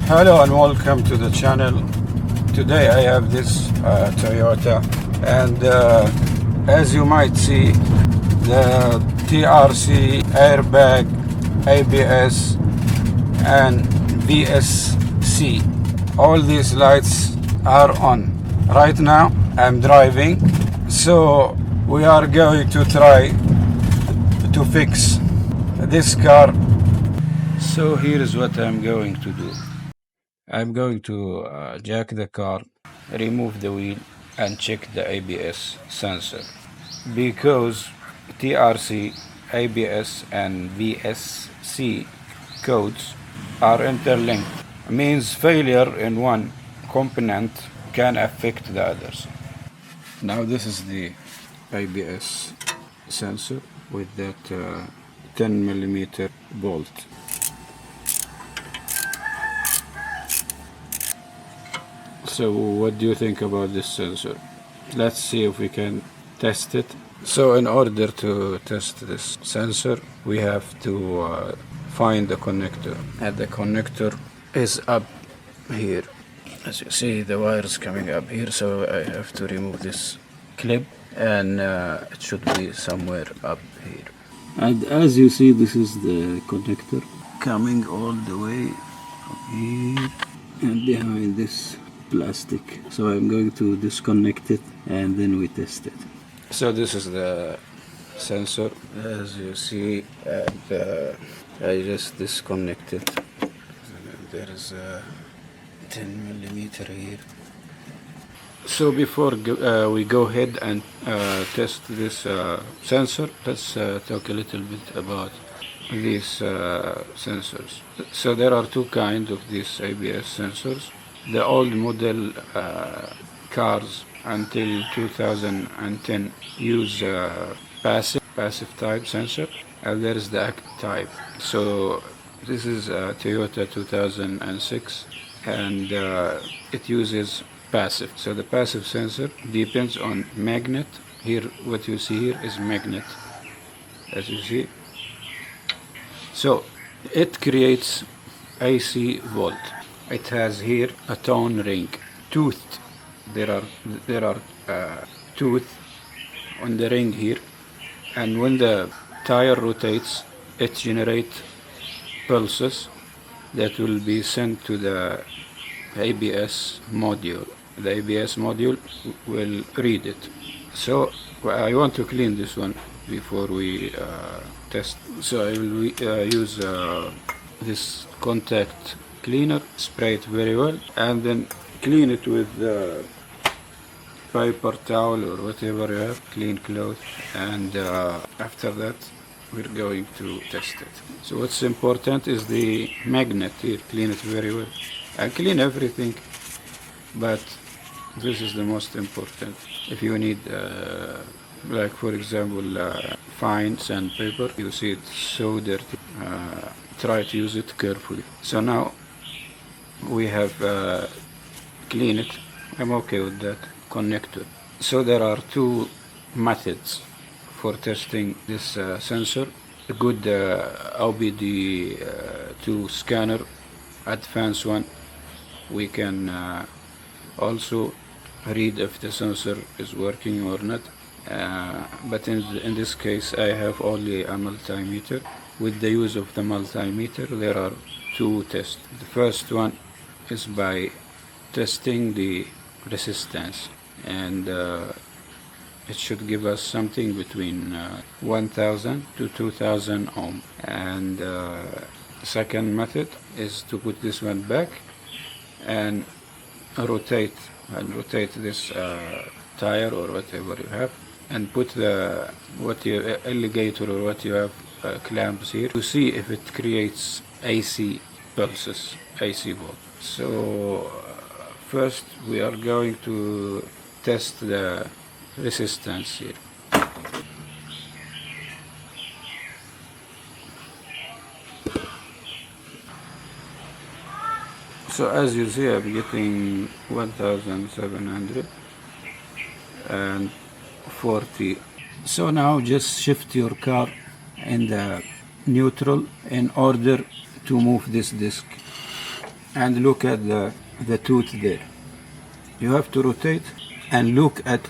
Hello and welcome to the channel. Today I have this Toyota, and as you might see, the TRC, airbag, ABS and VSC, all these lights are on. Right now I'm driving, so we are going to try to fix this car. So here is what I'm going to do. I'm going to jack the car, remove the wheel and check the ABS sensor, because TRC, ABS and VSC codes are interlinked. Means failure in one component can affect the others. Now this is the ABS sensor with that 10mm bolt. So what do you think about this sensor? Let's see if we can test it. So in order to test this sensor, we have to find the connector. And the connector is up here. As you see, the wire is coming up here, so I have to remove this clip, and it should be somewhere up here. And as you see, this is the connector coming all the way up here and behind this plastic. So I'm going to disconnect it and then we test it. So this is the sensor, as you see, and I just disconnected. There is a 10mm here. So before we go ahead and test this sensor, let's talk a little bit about these sensors. So there are two kinds of these ABS sensors. The old model cars until 2010 use passive type sensor, and there is the active type. So this is a Toyota 2006, and it uses passive. So the passive sensor depends on magnet. Here, what you see here is magnet, as you see. So it creates AC volt. It has here a tone ring, toothed. There are tooth on the ring here, and when the tire rotates, it generates pulses that will be sent to the ABS module. The ABS module will read it. So I want to clean this one before we test. So I will use this contact cleaner, spray it very well, and then clean it with paper towel or whatever you have, clean cloth, and after that we're going to test it. So what's important is the magnet here. Clean it very well and clean everything, but this is the most important. If you need like for example fine sandpaper, you see it's so dirty, try to use it carefully. So now we have cleaned it. I'm okay with that connector. So there are two methods for testing this sensor. A good OBD2 scanner, advanced one. We can also read if the sensor is working or not. But in this case, I have only a multimeter. With the use of the multimeter, there are two tests. The first one is by testing the resistance, and it should give us something between 1000 to 2000 ohm. And second method is to put this one back and rotate this tire or whatever you have, and put the alligator or what you have clamps here to see if it creates AC pulses, AC volt. So first we are going to test the resistance here. So as you see, I'm getting 1740. So now just shift your car in the neutral in order to move this disc. and look at the tooth there. You have to rotate and look at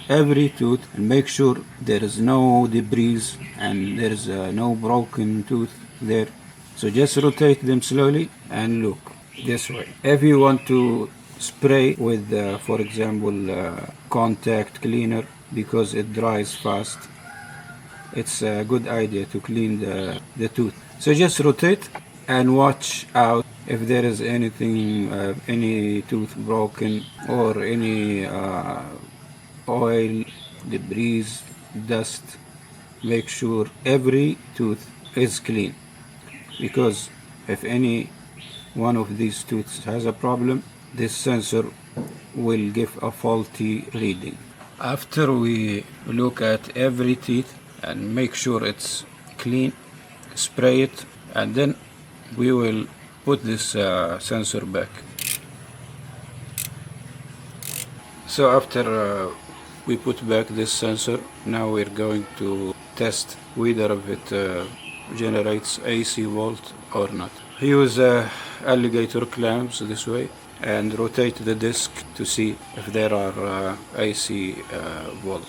every tooth and make sure there is no debris and there is no broken tooth there. So just rotate them slowly and look this way. If you want to spray with, for example, contact cleaner because it dries fast, it's a good idea to clean the tooth. So just rotate and watch out if there is anything, any tooth broken or any oil, debris, dust. Make sure every tooth is clean, because if any one of these tooths has a problem, this sensor will give a faulty reading. After we look at every teeth and make sure it's clean, spray it, and then we will put this sensor back. So after we put back this sensor, now we're going to test whether it generates AC volt or not. Use alligator clamps this way and rotate the disc to see if there are AC volt.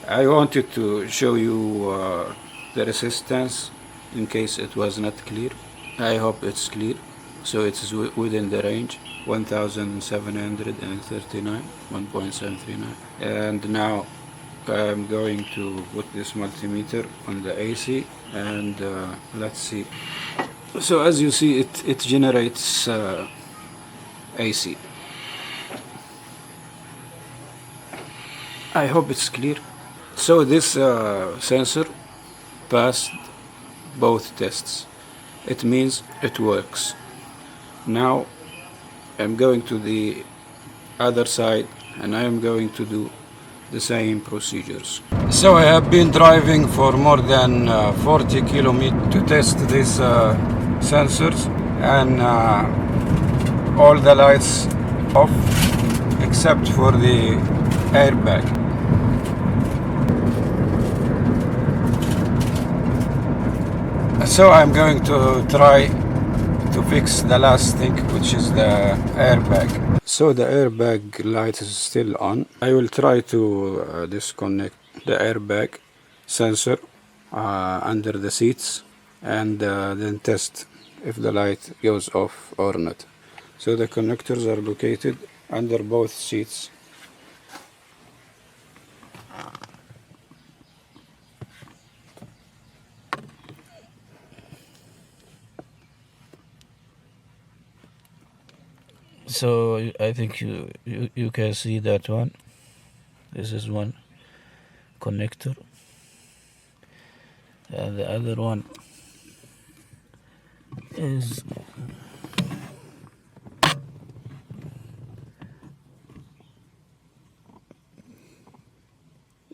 I wanted to show you the resistance in case it was not clear. I hope it's clear. So it's within the range 1739, 1.739. And now I'm going to put this multimeter on the AC and let's see. So as you see, it generates AC. I hope it's clear. So this sensor passed both tests. It means it works. Now I'm going to the other side and I am going to do the same procedures. So I have been driving for more than 40 kilometers to test these sensors, and all the lights off except for the airbag. So I'm going to try to fix the last thing, which is the airbag. So the airbag light is still on. I will try to disconnect the airbag sensor under the seats and then test if the light goes off or not. So the connectors are located under both seats. So I think you can see that one. This is one connector, and the other one is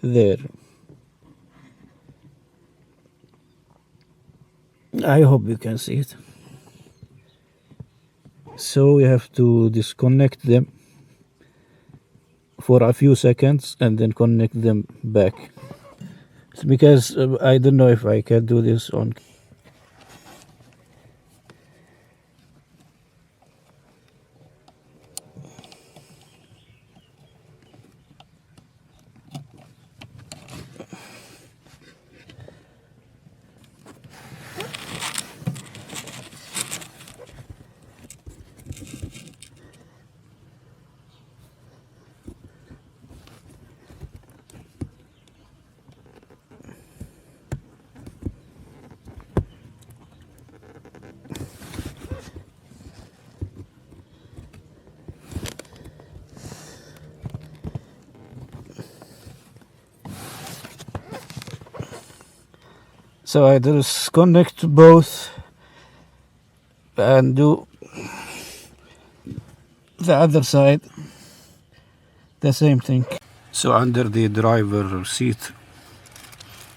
there. I hope you can see it. So we have to disconnect them for a few seconds and then connect them back, because I don't know if I can do this on. So I disconnect both and do the other side the same thing. So under the driver seat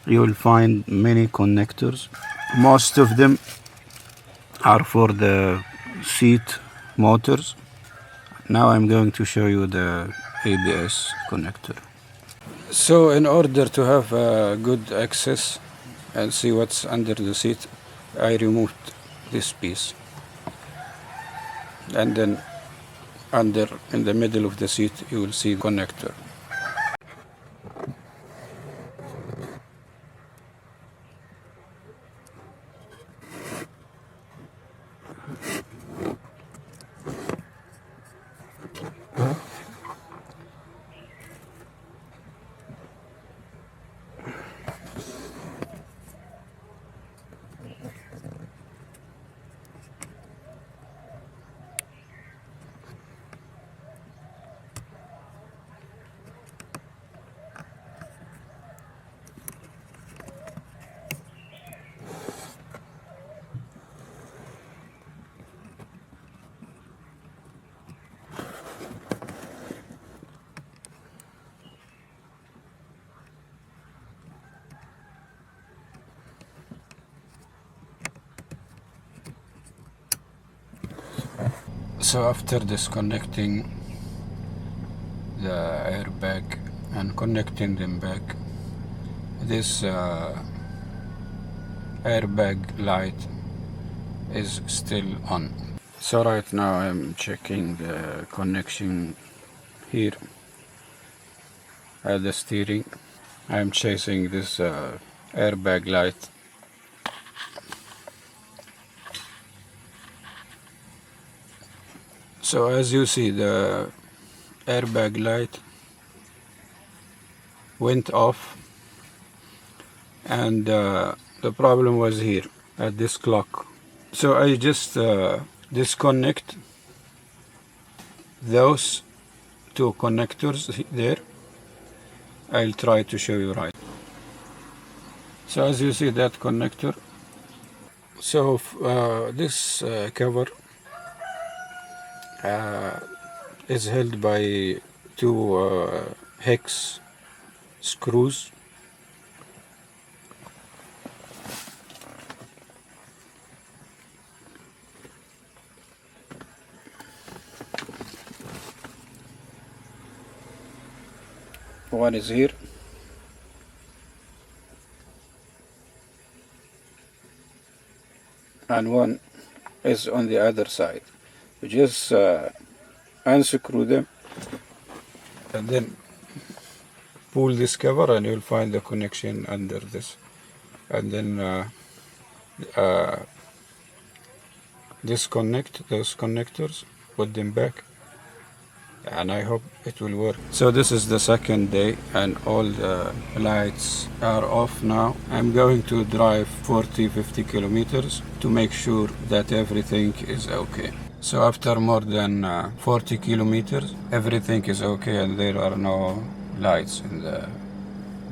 you will find many connectors. Most of them are for the seat motors. Now I'm going to show you the ABS connector. So in order to have good access and see what's under the seat, I removed this piece. and then under in the middle of the seat you will see the connector. So after disconnecting the airbag and connecting them back, this airbag light is still on. So right now I'm checking the connection here at the steering. I'm chasing this airbag light. So as you see, the airbag light went off, and the problem was here at this clock. So I just disconnect those two connectors there. I'll try to show you right. So as you see that connector, so this cover is held by two hex screws. One is here and one is on the other side. You just unscrew them and then pull this cover and you'll find the connection under this, and then disconnect those connectors, put them back, and I hope it will work. So this is the second day and all the lights are off now. I'm going to drive 40-50 kilometers to make sure that everything is okay. So after more than 40 kilometers, everything is okay and there are no lights in the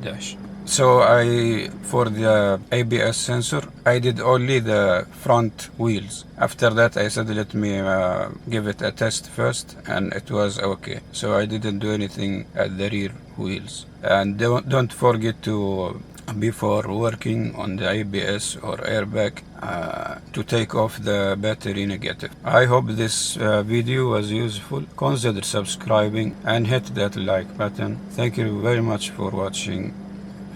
dash. So for the ABS sensor, I did only the front wheels. After that, I said let me give it a test first, and it was okay. So I didn't do anything at the rear wheels. And don't forget to, before working on the ABS or airbag, to take off the battery negative. I hope this video was useful. Consider subscribing and hit that like button. Thank you very much for watching,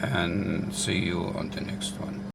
and see you on the next one.